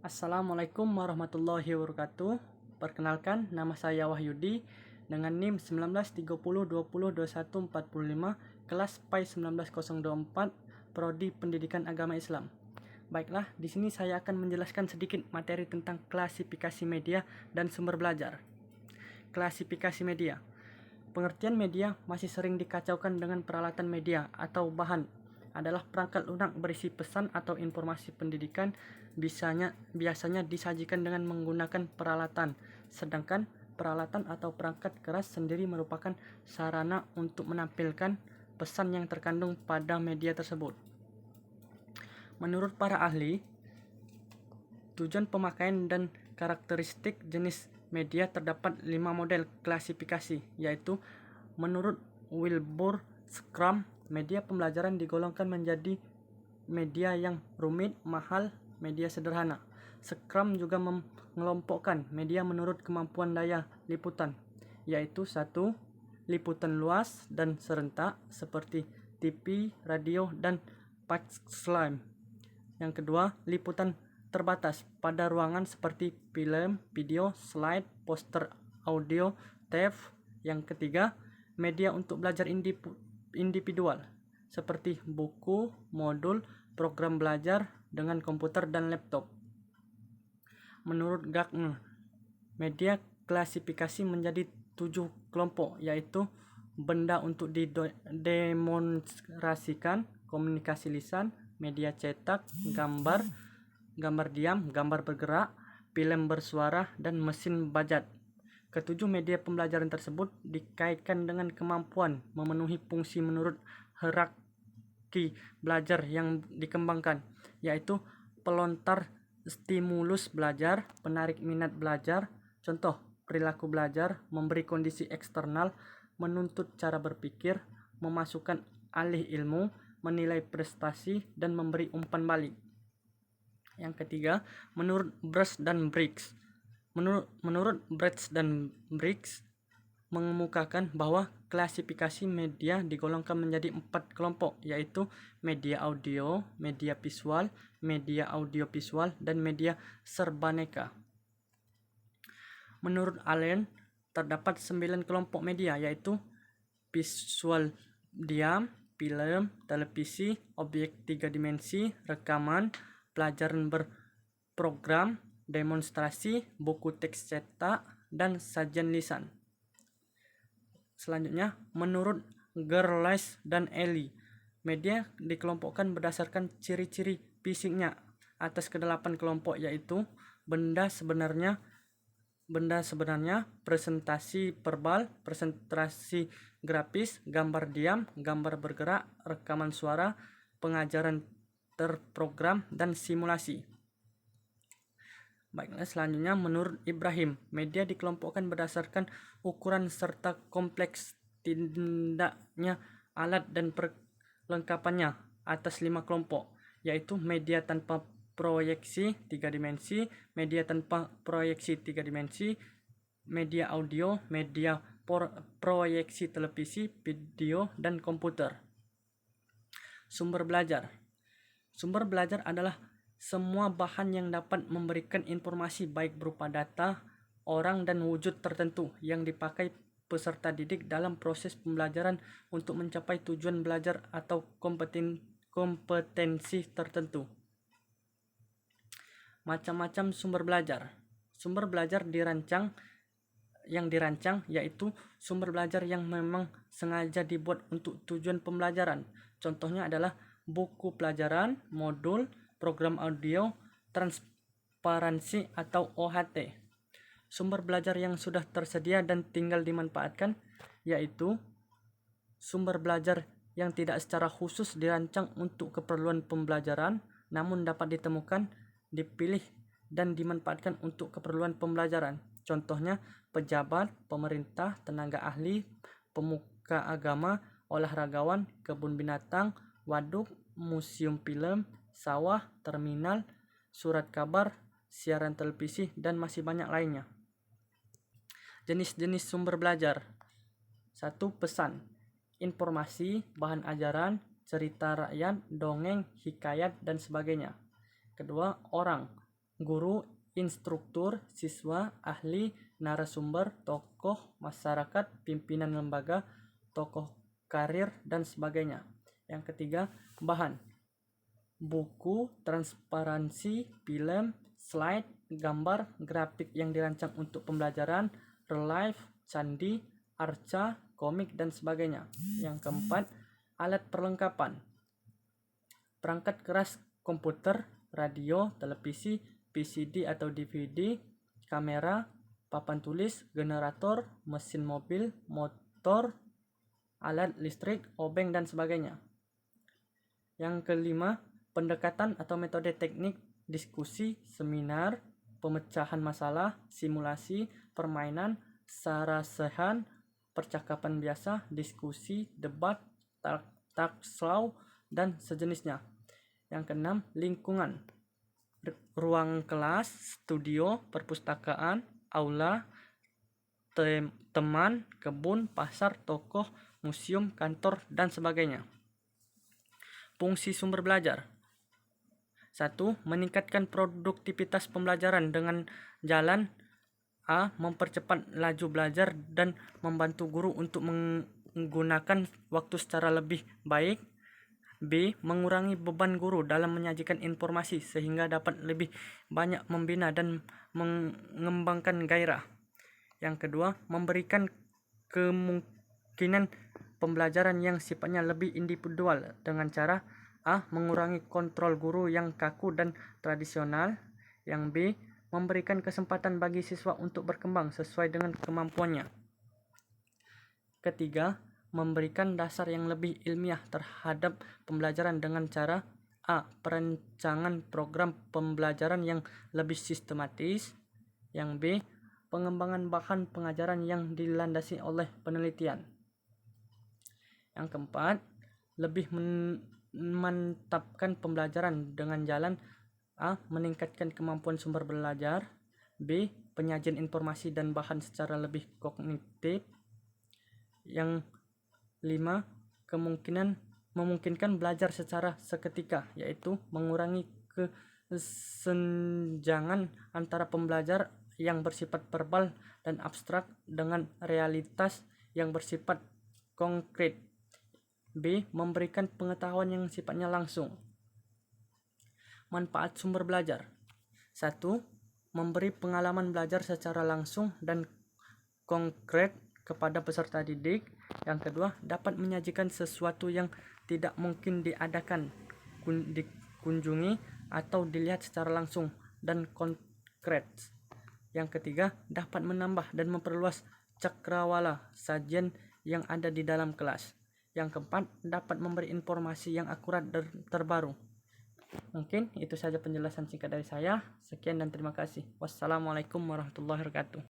Assalamualaikum warahmatullahi wabarakatuh. Perkenalkan, nama saya Wahyudi dengan NIM 1930202145, kelas PAI 19024, Prodi Pendidikan Agama Islam. Baiklah, di sini saya akan menjelaskan sedikit materi tentang klasifikasi media dan sumber belajar. Klasifikasi media. Pengertian media masih sering dikacaukan dengan peralatan media atau bahan adalah perangkat lunak berisi pesan atau informasi pendidikan, biasanya disajikan dengan menggunakan peralatan, sedangkan peralatan atau perangkat keras sendiri merupakan sarana untuk menampilkan pesan yang terkandung pada media tersebut. Menurut para ahli, tujuan pemakaian dan karakteristik jenis media terdapat 5 model klasifikasi, yaitu menurut Wilbur Scrum, media pembelajaran digolongkan menjadi media yang rumit, mahal, media sederhana. Scrum juga mengelompokkan media menurut kemampuan daya liputan, yaitu 1. Liputan luas dan serentak seperti TV, radio, dan touchscreen. Yang kedua, liputan terbatas pada ruangan seperti film, video, slide, poster audio, tape. Yang ketiga, media untuk belajar individual seperti buku, modul, program belajar dengan komputer dan laptop. Menurut Gartner, media klasifikasi menjadi 7 kelompok, yaitu benda untuk didemonstrasikan, komunikasi lisan, media cetak, gambar diam, gambar bergerak, film bersuara, dan mesin bajat. Ketujuh media pembelajaran tersebut dikaitkan dengan kemampuan memenuhi fungsi menurut hierarki belajar yang dikembangkan, yaitu pelontar stimulus belajar, penarik minat belajar, contoh perilaku belajar, memberi kondisi eksternal, menuntut cara berpikir, memasukkan alih ilmu, menilai prestasi, dan memberi umpan balik. Yang ketiga, menurut Bruce dan Briggs. Menurut Bruce dan Briggs mengemukakan bahwa klasifikasi media digolongkan menjadi 4 kelompok, yaitu media audio, media visual, media audiovisual, dan media serbaneka. Menurut Allen, terdapat 9 kelompok media, yaitu visual diam, film, televisi, objek 3 dimensi, rekaman, pelajaran berprogram, demonstrasi, buku teks cetak, dan sajian lisan. Selanjutnya, menurut Gerlach dan Ellie, media dikelompokkan berdasarkan ciri-ciri fisiknya atas ke-8 kelompok, yaitu benda sebenarnya, presentasi verbal, presentasi grafis, gambar diam, gambar bergerak, rekaman suara, pengajaran terprogram, dan simulasi. Baiklah, selanjutnya menurut Ibrahim, media dikelompokkan berdasarkan ukuran serta kompleks tindaknya alat dan perlengkapannya atas 5 kelompok, yaitu media tanpa proyeksi 3 dimensi, media tanpa proyeksi 3 dimensi, media audio, media proyeksi televisi, video, dan komputer. Sumber belajar. Sumber belajar adalah semua bahan yang dapat memberikan informasi baik berupa data, orang, dan wujud tertentu yang dipakai peserta didik dalam proses pembelajaran untuk mencapai tujuan belajar atau kompetensi tertentu. Macam-macam sumber belajar. Sumber belajar dirancang yaitu sumber belajar yang memang sengaja dibuat untuk tujuan pembelajaran. Contohnya adalah buku pelajaran, modul, program audio, transparansi atau OHT. Sumber belajar yang sudah tersedia dan tinggal dimanfaatkan, yaitu sumber belajar yang tidak secara khusus dirancang untuk keperluan pembelajaran, namun dapat ditemukan, dipilih, dan dimanfaatkan untuk keperluan pembelajaran. Contohnya pejabat, pemerintah, tenaga ahli, pemuka agama, olahragawan, kebun binatang, waduk, museum film, sawah, terminal, surat kabar, siaran televisi, dan masih banyak lainnya. Jenis-jenis sumber belajar. 1. Pesan, informasi, bahan ajaran, cerita rakyat, dongeng, hikayat, dan sebagainya. Kedua, orang, guru, instruktur, siswa, ahli, narasumber, tokoh masyarakat, pimpinan lembaga, tokoh karir, dan sebagainya. Yang ketiga, bahan: buku, transparansi, film, slide, gambar, grafik yang dirancang untuk pembelajaran, relief, candi, arca, komik, dan sebagainya. Yang keempat, alat perlengkapan: perangkat keras komputer, radio, televisi, VCD atau DVD, kamera, papan tulis, generator, mesin mobil, motor, alat listrik, obeng, dan sebagainya. Yang kelima, pendekatan atau metode teknik: diskusi, seminar, pemecahan masalah, simulasi, permainan, sarasehan, percakapan biasa, diskusi, debat, talk show, dan sejenisnya. Yang keenam, lingkungan: ruang kelas, studio, perpustakaan, aula, teman, kebun, pasar, toko, museum, kantor, dan sebagainya. Fungsi sumber belajar: 1. Meningkatkan produktivitas pembelajaran dengan jalan A. Mempercepat laju belajar dan membantu guru untuk menggunakan waktu secara lebih baik. B. Mengurangi beban guru dalam menyajikan informasi sehingga dapat lebih banyak membina dan mengembangkan gairah. Yang kedua, memberikan kemungkinan pembelajaran yang sifatnya lebih individual dengan cara A. Mengurangi kontrol guru yang kaku dan tradisional. Yang B. Memberikan kesempatan bagi siswa untuk berkembang sesuai dengan kemampuannya. Ketiga, memberikan dasar yang lebih ilmiah terhadap pembelajaran dengan cara A. Perancangan program pembelajaran yang lebih sistematis. Yang B. Pengembangan bahan pengajaran yang dilandasi oleh penelitian. Yang keempat, lebih memantapkan pembelajaran dengan jalan A. Meningkatkan kemampuan sumber belajar. B. Penyajian informasi dan bahan secara lebih kognitif. Yang 5. Memungkinkan belajar secara seketika, yaitu mengurangi kesenjangan antara pembelajar yang bersifat verbal dan abstrak dengan realitas yang bersifat konkret. B. Memberikan pengetahuan yang sifatnya langsung. Manfaat sumber belajar: 1. Memberi pengalaman belajar secara langsung dan konkret kepada peserta didik. Yang kedua, dapat menyajikan sesuatu yang tidak mungkin dikunjungi atau dilihat secara langsung dan konkret. Yang ketiga, dapat menambah dan memperluas cakrawala sajian yang ada di dalam kelas. Yang keempat, dapat memberi informasi yang akurat dan terbaru. Mungkin itu saja penjelasan singkat dari saya. Sekian dan terima kasih. Wassalamualaikum warahmatullahi wabarakatuh.